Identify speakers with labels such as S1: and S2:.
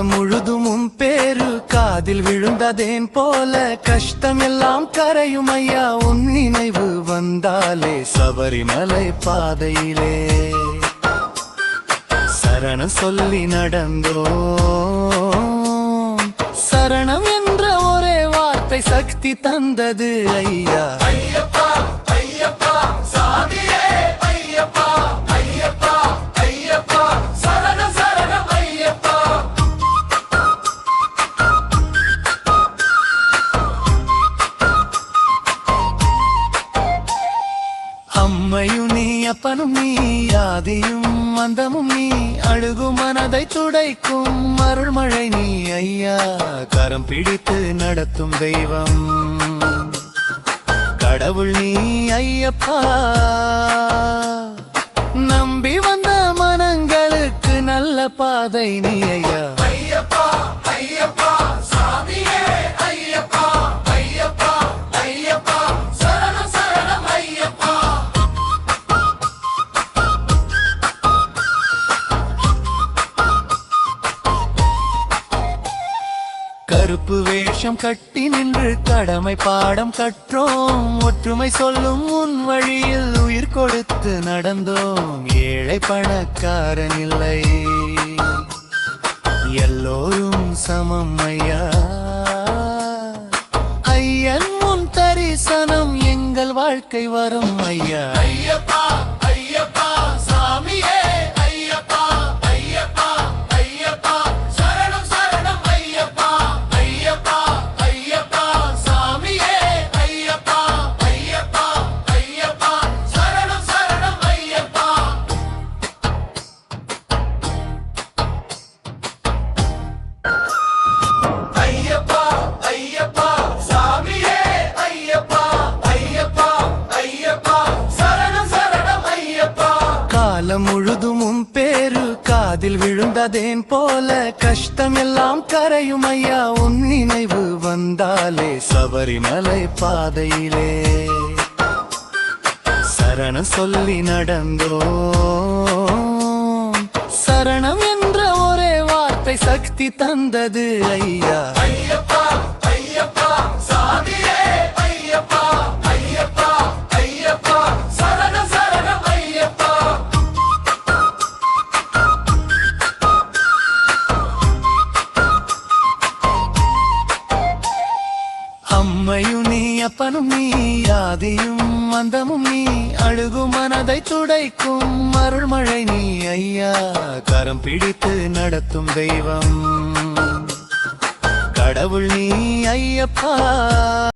S1: காலம் முழுதும் பேரு காதில் விழுந்ததேன் போல கஷ்டம் எல்லாம் கரையும் ஐயா உன் நினைவு வந்தாலே சபரிமலை பாதையிலே சரணம் சொல்லி நடந்தோம் சரணம் என்ற ஒரே வார்த்தை சக்தி தந்தது ஐயா ஐயப்பா ஐயப்பா சாமியே ஐயப்பா ஐயப்பா ஐயப்பா சரணம் சரணம் ஐயப்பா அம்மையும் நீ அப்பனும் நீ ஆதியும் அந்தமும் நீ அழுகும் மனதை துடைக்கும் அருள்மழை நீ ஐயா கரம் பிடித்து நடத்தும் தெய்வம் கடவுள் நீ ஐயப்பா நம்பி வந்த மனங்களுக்கு நல்ல பாதை நீ ஐயா ஐயப்பா ஐயப்பா சாமியே ஐயப்பா ஐயப்பா ஐயப்பா சரணம் சரணம் ஐயப்பா கருப்பு வேஷம் கட்டி நின்று கடமை பாடம் கற்றோம் ஒற்றுமை சொல்லும் உன் வழியில் உயிர் கொடுத்து நடந்தோம் ஏழை பணக்காரன் இல்லை எல்லோரும் சமம் ஐயா ஐயன் முன் தரிசனம் எங்கள் வாழ்க்கை வரும் ஐயா ஐயப்பா ஐயப்பா சாமியே ஐயப்பா ஐயப்பா ஐயப்பா சரணம் சரணம் ஐயப்பா ஐயப்பா ஐயப்பா சாமியே ஐயப்பா ஐயப்பா ஐயப்பா சரணம் சரணம் ஐயப்பா ஐயப்பா ஐயப்பா சாமியே ஐயப்பா ஐயப்பா ஐயப்பா சரணம் சரணம் ஐயப்பா காலம் முழுதும் பேரு காதில் விழுந்ததேன் போல கஷ்டம் எல்லாம் கரையும் ஐயா உன் நினைவு வந்தாலே சபரிமலை பாதையிலே சரணம் சொல்லி நடந்தோம் சரணம் என்ற ஒரே வார்த்தை சக்தி தந்தது ஐயா ஐயப்பா ஐயப்பா சாமியே ஐயப்பா ஐயப்பா ஐயப்பா சரணம் சரணம் ஐயப்பா அம்மையும் நீ அப்பனும் நீ ஆதியும் அந்தமும் நீ அழுகும் மனதை துடைக்கும் அருள்மழை நீ ஐயா கரம் பிடித்து நடத்தும் தெய்வம் கடவுள் நீ ஐயப்பா